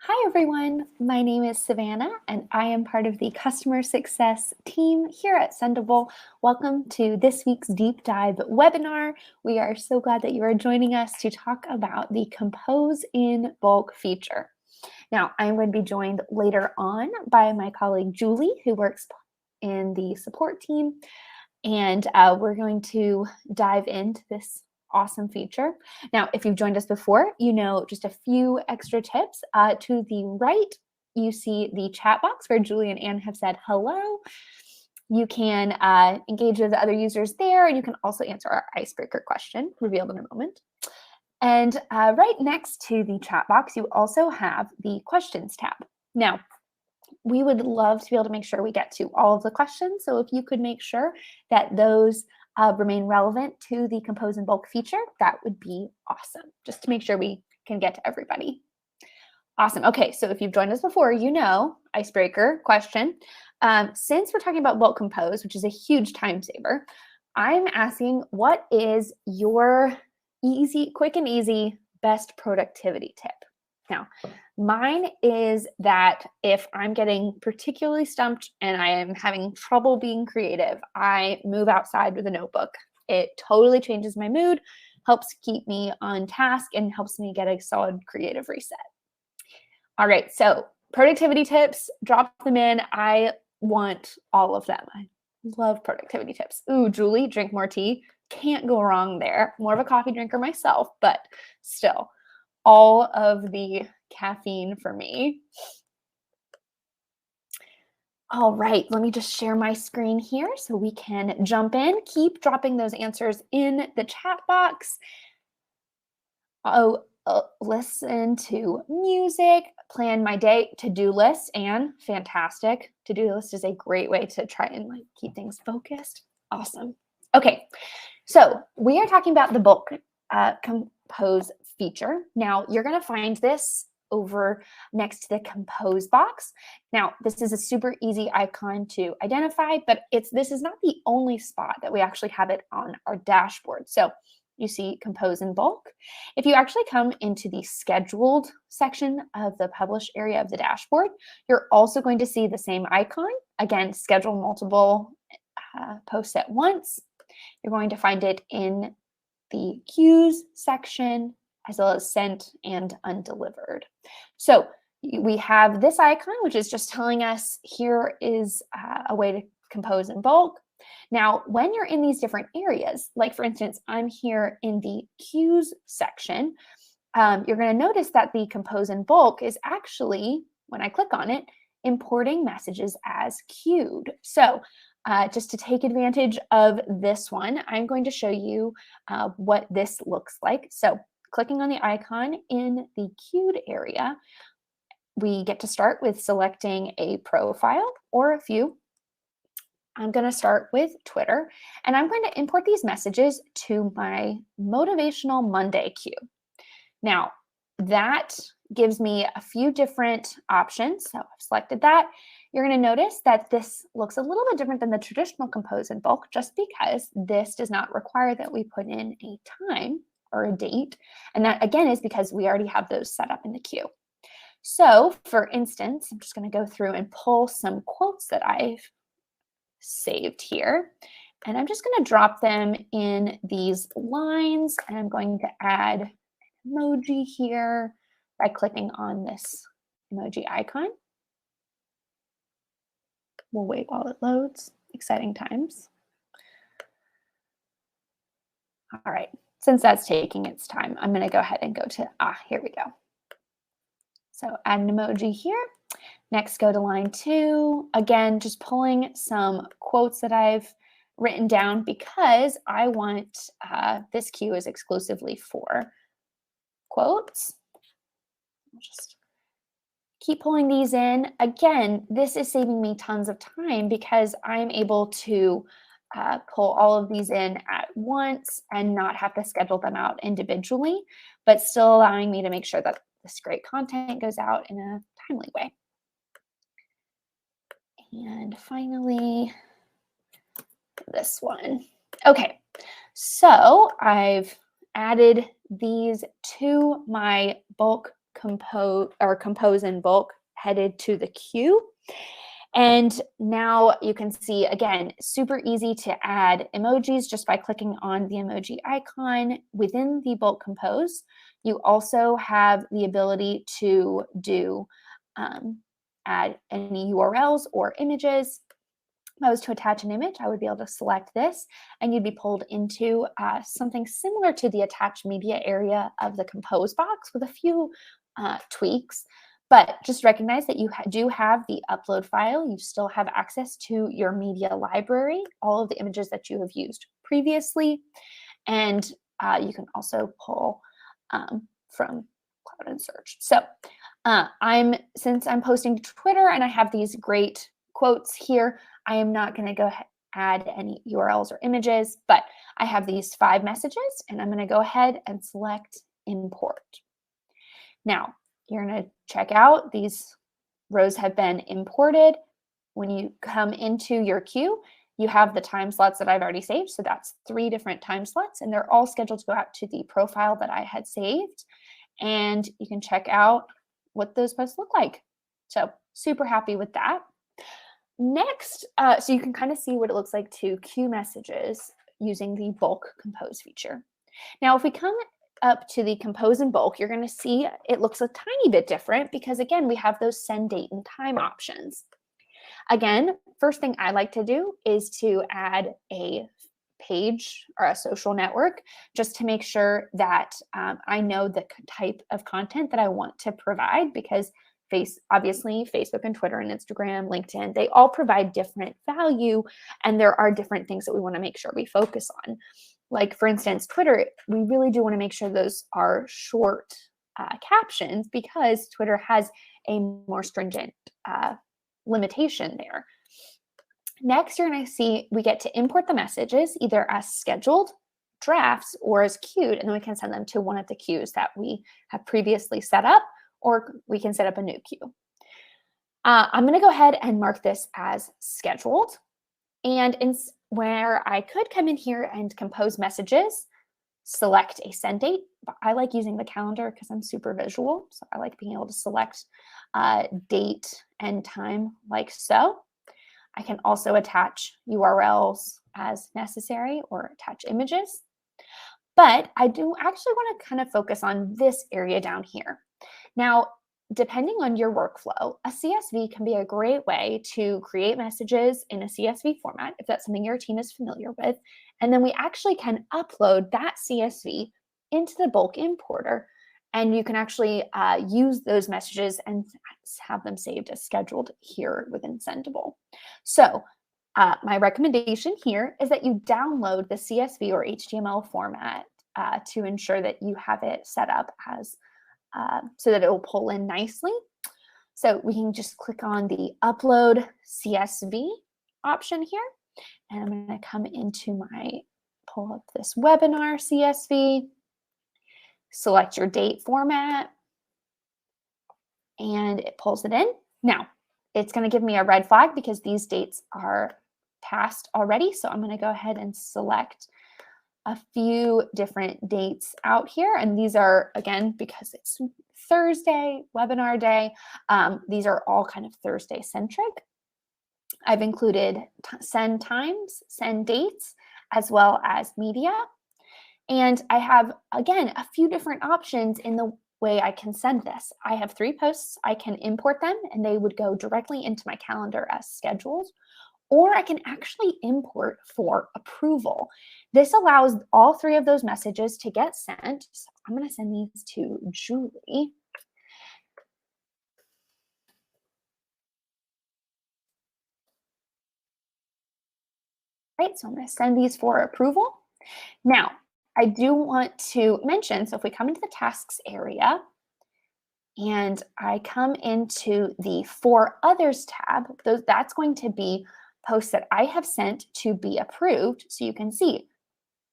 Hi everyone, my name is Savannah and I am part of the customer success team here at Sendible. Welcome to this week's deep dive webinar. We are so glad that you are joining us to talk about the Compose in Bulk feature. Now, I'm going to be joined later on by my colleague Julie, who works in the support team, and we're going to dive into this awesome feature. Now, if you've joined us before, you know just a few extra tips. To the right, you see the chat box where Julie and Anne have said hello. You can engage with the other users there, and you can also answer our icebreaker question revealed in a moment. And right next to the chat box, you also have the questions tab. Now, we would love to be able to make sure we get to all of the questions. So if you could make sure that those remain relevant to the Compose in Bulk feature, that would be awesome, just to make sure we can get to everybody. Awesome. Okay, so if you've joined us before, you know, icebreaker question. Since we're talking about bulk compose, which is a huge time saver, I'm asking, what is your quick and easy best productivity tip? Now, mine is that if I'm getting particularly stumped and I am having trouble being creative, I move outside with a notebook. It totally changes my mood, helps keep me on task, and helps me get a solid creative reset. All right, so productivity tips, drop them in. I want all of them. I love productivity tips. Ooh, Julie, drink more tea. Can't go wrong there. More of a coffee drinker myself, but still, all of the caffeine for me. All right, let me just share my screen here so we can jump in. Keep dropping those answers in the chat box. Listen to music, plan my day, to-do list, and fantastic. To-do list is a great way to try and keep things focused. Awesome. Okay, so we are talking about the bulk compose feature. Now, you're going to find this over next to the compose box. Now, this is a super easy icon to identify, but this is not the only spot that we actually have it on our dashboard. So you see compose in bulk. If you actually come into the scheduled section of the publish area of the dashboard, you're also going to see the same icon. Again, schedule multiple posts at once. You're going to find it in the queues section, as well as sent and undelivered. So we have this icon, which is just telling us here is a way to compose in bulk. Now, when you're in these different areas, like for instance, I'm here in the queues section, you're going to notice that the compose in bulk is actually, when I click on it, importing messages as queued. So just to take advantage of this one, I'm going to show you what this looks like. So clicking on the icon in the queued area, we get to start with selecting a profile or a few. I'm going to start with Twitter, and I'm going to import these messages to my Motivational Monday queue. Now, that gives me a few different options. So I've selected that. You're going to notice that this looks a little bit different than the traditional compose in bulk, just because this does not require that we put in a time or a date. And that, again, is because we already have those set up in the queue. So, for instance, I'm just going to go through and pull some quotes that I've saved here. And I'm just going to drop them in these lines, and I'm going to add an emoji here by clicking on this emoji icon. We'll wait while it loads. Exciting times. All right, since that's taking its time, I'm going to go ahead and go to, here we go. So add an emoji here. Next, go to line 2. Again, just pulling some quotes that I've written down because I want this queue is exclusively for quotes. I'll just keep pulling these in. Again, this is saving me tons of time because I'm able to pull all of these in at once and not have to schedule them out individually, but still allowing me to make sure that this great content goes out in a timely way. And finally, this one. Okay, so I've added these to my bulk compose in bulk headed to the queue. And now you can see, again, super easy to add emojis just by clicking on the emoji icon within the bulk compose. You also have the ability to do add any URLs or images. If I was to attach an image, I would be able to select this and you'd be pulled into something similar to the attached media area of the compose box with a few tweaks. But just recognize that you do have the upload file. You still have access to your media library, all of the images that you have used previously. And you can also pull from Cloud and Search. So since I'm posting to Twitter and I have these great quotes here, I am not going to go add any URLs or images, but I have these 5 messages and I'm going to go ahead and select import. Now, you're going to check out these rows have been imported. When you come into your queue, you have the time slots that I've already saved. So that's 3 different time slots, and they're all scheduled to go out to the profile that I had saved. And you can check out what those posts look like. So super happy with that. Next, so you can kind of see what it looks like to queue messages using the bulk compose feature. Now, if we come up to the compose in bulk, you're going to see it looks a tiny bit different because, again, we have those send date and time options. Again, first thing I like to do is to add a page or a social network just to make sure that I know the type of content that I want to provide, because obviously Facebook and Twitter and Instagram, LinkedIn, they all provide different value, and there are different things that we want to make sure we focus on. Like, for instance, Twitter, we really do want to make sure those are short captions because Twitter has a more stringent limitation there. Next, you're going to see we get to import the messages either as scheduled, drafts, or as queued, and then we can send them to one of the queues that we have previously set up, or we can set up a new queue. I'm going to go ahead and mark this as scheduled. And where I could come in here and compose messages, select a send date. I like using the calendar because I'm super visual. So I like being able to select date and time like so. I can also attach URLs as necessary or attach images. But I do actually want to kind of focus on this area down here. Now, depending on your workflow, a CSV can be a great way to create messages in a CSV format, if that's something your team is familiar with. And then we actually can upload that CSV into the bulk importer, and you can actually use those messages and have them saved as scheduled here within Sendible. So my recommendation here is that you download the CSV or HTML format to ensure that you have it set up as so that it will pull in nicely. So we can just click on the upload CSV option here. And I'm going to come into pull up this webinar CSV, select your date format, and it pulls it in. Now, it's going to give me a red flag because these dates are passed already. So I'm going to go ahead and select a few different dates out here. And these are, again, because it's Thursday, webinar day, these are all kind of Thursday centric. I've included send times, send dates, as well as media. And I have, again, a few different options in the way I can send this. I have 3 posts. I can import them and they would go directly into my calendar as scheduled. Or I can actually import for approval. This allows all 3 of those messages to get sent. So I'm going to send these to Julie. Right, so I'm going to send these for approval. Now, I do want to mention, so if we come into the tasks area and I come into the For Others tab, that's going to be posts that I have sent to be approved. So you can see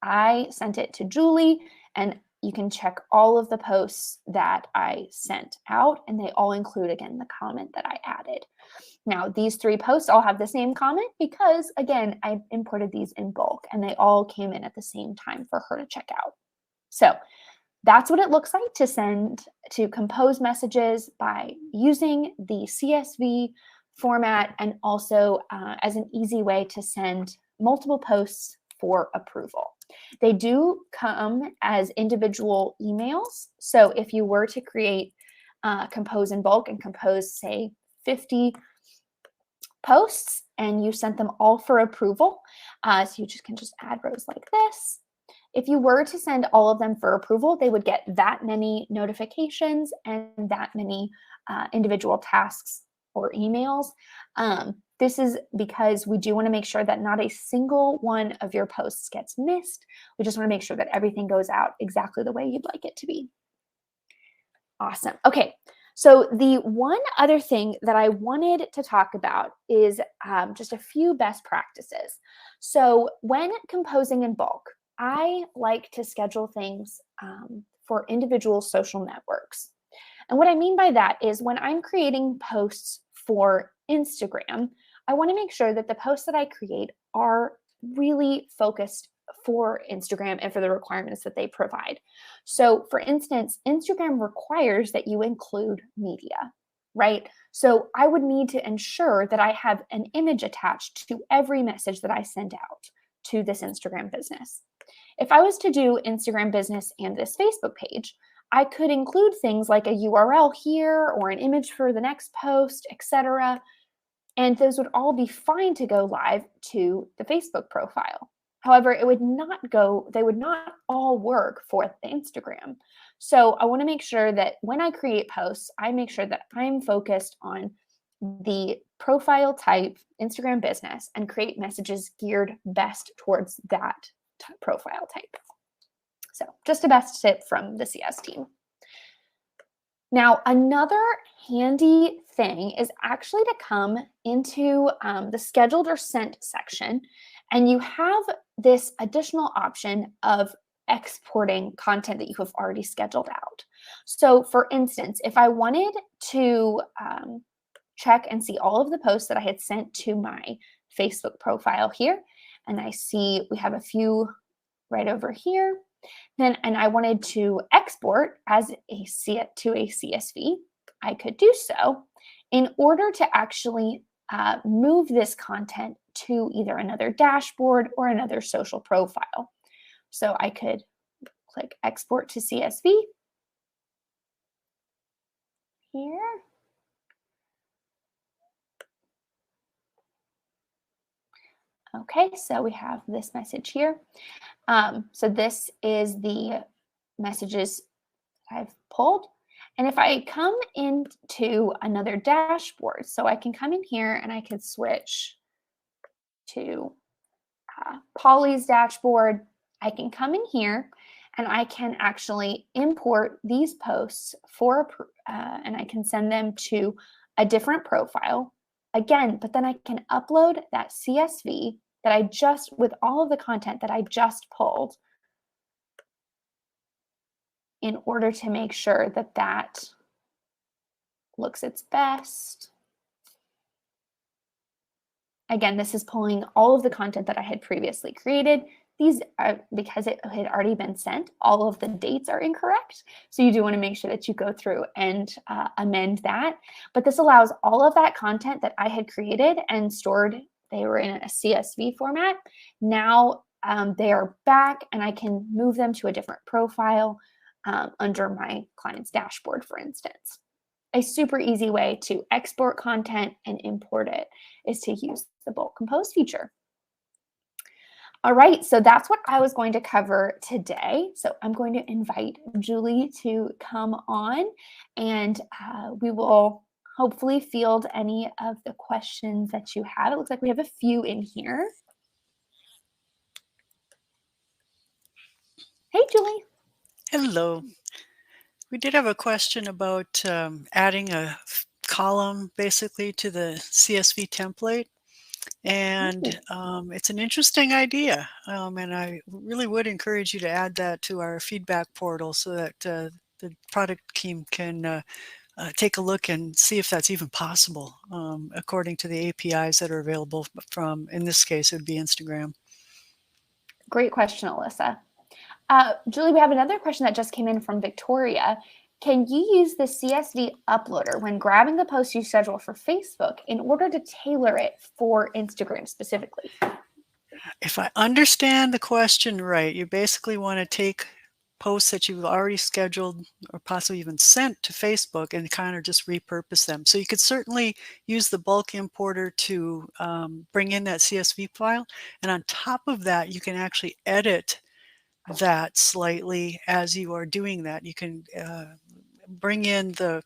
I sent it to Julie, and you can check all of the posts that I sent out, and they all include, again, the comment that I added. Now, these 3 posts all have the same comment because, again, I imported these in bulk, and they all came in at the same time for her to check out. So That's what it looks like to compose messages by using the CSV format, and also as an easy way to send multiple posts for approval. They do come as individual emails. So if you were to create, compose in bulk and compose, say, 50 posts, and you sent them all for approval, so you can just add rows like this. If you were to send all of them for approval, they would get that many notifications and that many individual tasks or emails. This is because we do want to make sure that not a single one of your posts gets missed. We just want to make sure that everything goes out exactly the way you'd like it to be. Awesome. Okay. So the one other thing that I wanted to talk about is just a few best practices. So when composing in bulk, I like to schedule things for individual social networks. And what I mean by that is when I'm creating posts for Instagram, I want to make sure that the posts that I create are really focused for Instagram and for the requirements that they provide. So for instance, Instagram requires that you include media, right? So I would need to ensure that I have an image attached to every message that I send out to this Instagram business. If I was to do Instagram business and this Facebook page, I could include things like a URL here or an image for the next post, etc. And those would all be fine to go live to the Facebook profile. However, they would not all work for the Instagram. So I want to make sure that when I create posts, I make sure that I'm focused on the profile type Instagram business and create messages geared best towards that profile type. So just a best tip from the CS team. Now, another handy thing is actually to come into the scheduled or sent section, and you have this additional option of exporting content that you have already scheduled out. So for instance, if I wanted to check and see all of the posts that I had sent to my Facebook profile here, and I see we have a few right over here, and I wanted to export to a CSV, I could do so. In order to actually move this content to either another dashboard or another social profile. So I could click export to CSV here. Okay, so we have this message here. So this is the messages I've pulled. And if I come into another dashboard, so I can come in here and I can switch to Polly's dashboard. I can come in here and I can actually import these posts and I can send them to a different profile again, but then I can upload that CSV with all of the content that I just pulled in order to make sure that that looks its best. Again, this is pulling all of the content that I had previously created. These are, because it had already been sent, all of the dates are incorrect. So you do want to make sure that you go through and amend that. But this allows all of that content that I had created and stored, they were in a CSV format. Now they are back and I can move them to a different profile under my client's dashboard, for instance. A super easy way to export content and import it is to use the bulk compose feature. All right, so that's what I was going to cover today. So I'm going to invite Julie to come on, and we will hopefully field any of the questions that you have. It looks like we have a few in here. Hey, Julie. Hello. We did have a question about adding a column basically to the CSV template. And it's an interesting idea. And I really would encourage you to add that to our feedback portal so that the product team can take a look and see if that's even possible according to the APIs that are available from, in this case, it would be Instagram. Great question, Alyssa. Julie, we have another question that just came in from Victoria. Can you use the CSV uploader when grabbing the post you schedule for Facebook in order to tailor it for Instagram specifically? If I understand the question right, you basically want to take posts that you've already scheduled or possibly even sent to Facebook and kind of just repurpose them. So you could certainly use the bulk importer to bring in that CSV file. And on top of that, you can actually edit that slightly as you are doing that. You can bring in the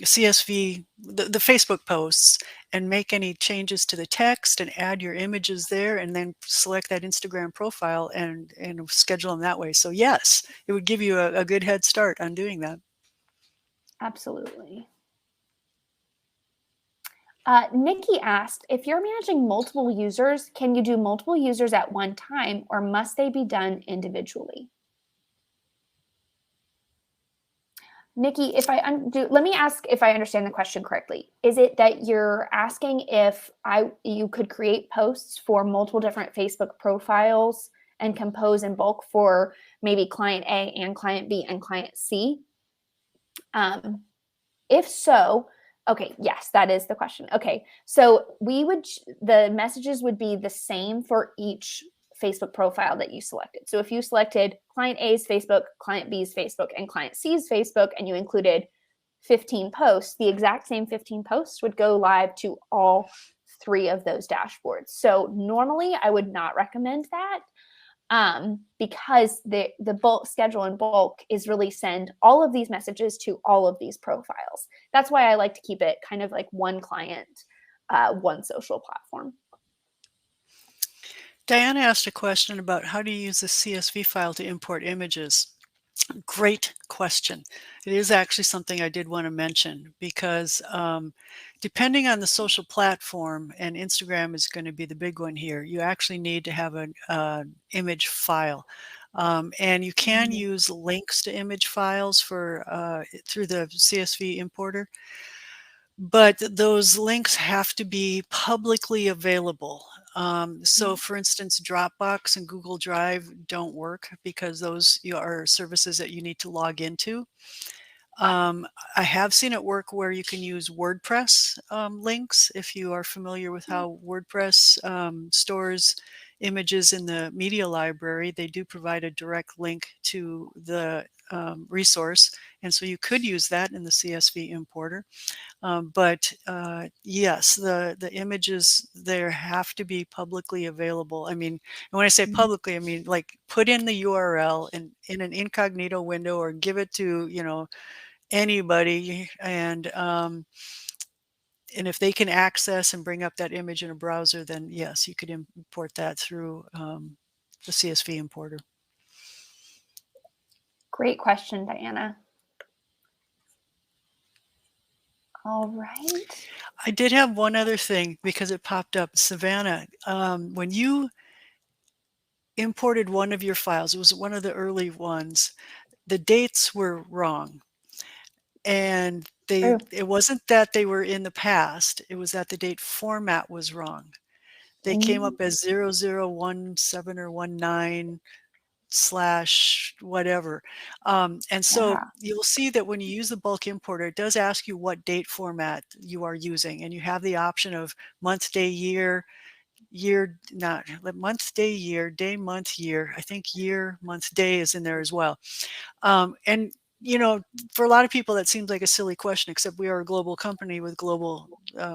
CSV, the Facebook posts, and make any changes to the text and add your images there, and then select that Instagram profile and schedule them that way. So yes, it would give you a good head start on doing that. Absolutely. Nikki asked, if you're managing multiple users, can you do multiple users at one time, or must they be done individually? Nikki, let me ask if I understand the question correctly. Is it that you're asking if you could create posts for multiple different Facebook profiles and compose in bulk for maybe client A and client B and client C? If so, okay, yes, that is the question. Okay, so the messages would be the same for each Facebook profile that you selected. So if you selected client A's Facebook, client B's Facebook, and client C's Facebook, and you included 15 posts, the exact same 15 posts would go live to all 3 of those dashboards. So normally I would not recommend that, because the bulk schedule in bulk is really send all of these messages to all of these profiles. That's why I like to keep it kind of like one client, one social platform. Diana asked a question about how do you use the CSV file to import images. Great question. It is actually something I did want to mention because depending on the social platform, and Instagram is going to be the big one here, you actually need to have an image file. And you can use links to image files for through the CSV importer, but those links have to be publicly available. So for instance, Dropbox and Google Drive don't work because those are services that you need to log into. I have seen it work where you can use WordPress links. If you are familiar with how WordPress stores images in the media library, they do provide a direct link to the resource. And so you could use that in the CSV importer. But yes, the images there have to be publicly available. I mean, and when I say publicly, I mean like put in the URL in an incognito window or give it to, anybody, and if they can access and bring up that image in a browser, then yes, you could import that through the CSV importer. Great question, Diana. All right. I did have one other thing because it popped up. Savannah, when you imported one of your files, it was one of the early ones, the dates were wrong. And it wasn't that they were in the past, it was that the date format was wrong. They came up as 0017 or 19 slash whatever. And so you'll see that when you use the bulk importer, it does ask you what date format you are using. And you have the option of month, day, year, not month, day, year, day, month, year. I think year, month, day is in there as well. And for a lot of people, that seems like a silly question, except we are a global company with global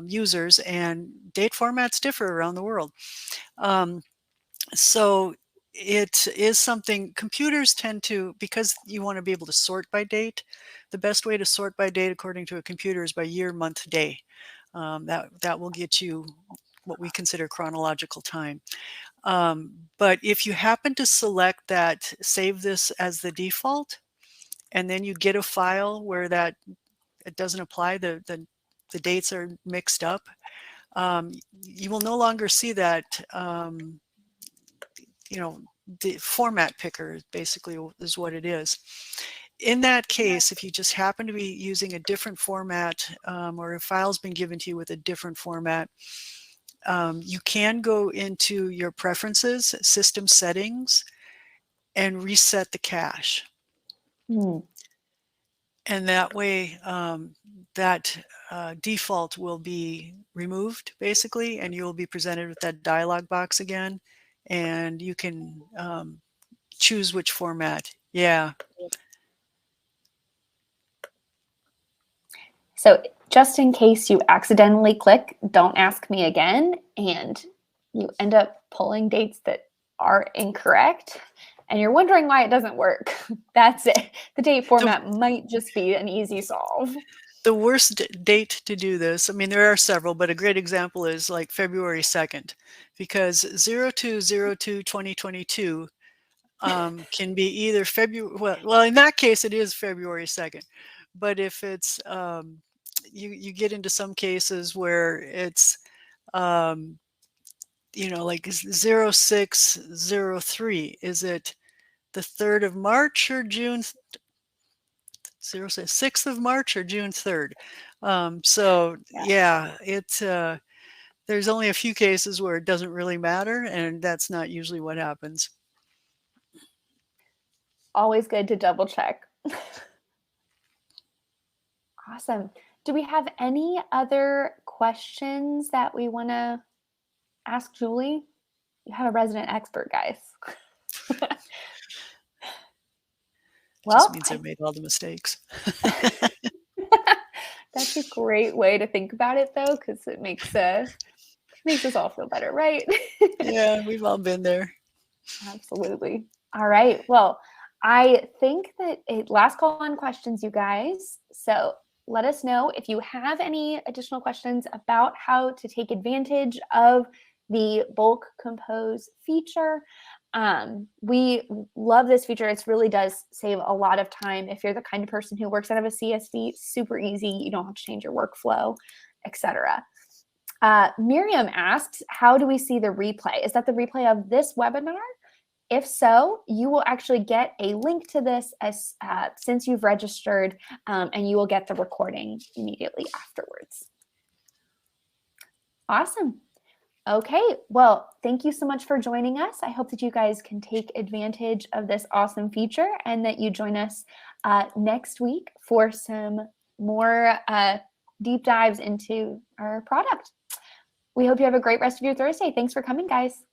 users, and date formats differ around the world. So it is something computers tend to, because you want to be able to sort by date, the best way to sort by date according to a computer is by year, month, day. That will get you what we consider chronological time. But if you happen to select that, save this as the default, and then you get a file where that it doesn't apply, the dates are mixed up, you will no longer see that. The format picker basically is what it is. In that case, if you just happen to be using a different format, or a file's been given to you with a different format, you can go into your preferences, system settings, and reset the cache. Hmm. And that way, that default will be removed, basically, and you will be presented with that dialog box again, and you can choose which format. Yeah. So just in case you accidentally click "Don't ask me again" and you end up pulling dates that are incorrect, and you're wondering why it doesn't work, that's it. The date The, format might just be an easy solve. the worst date to do this, I mean, there are several, but a great example is like February 2nd, because 02/02/2022 can be either February, well, in that case, it is February 2nd. But if it's, you get into some cases where it's, like 06/03, is it the 3rd of March or June 6th of March or June 3rd? So Yeah. yeah, there's only a few cases where it doesn't really matter, and that's not usually what happens. Always good to double check. Awesome. Do we have any other questions that we want to ask Julie? You have a resident expert, guys. Just Well, means I made all the mistakes. that's a great way to think about it, though, because it makes us all feel better, right? Yeah, we've all been there. Absolutely. All right. Well, I think that last call on questions, you guys. So let us know if you have any additional questions about how to take advantage of the bulk compose feature. We love this feature. It really does save a lot of time. If you're the kind of person who works out of a CSV, super easy. You don't have to change your workflow, etc. Miriam asks, how do we see the replay? Is that the replay of this webinar? If so, you will actually get a link to this as since you've registered, and you will get the recording immediately afterwards. Awesome. Okay, well, thank you so much for joining us. I hope that you guys can take advantage of this awesome feature and that you join us next week for some more deep dives into our product. We hope you have a great rest of your Thursday. Thanks for coming, guys.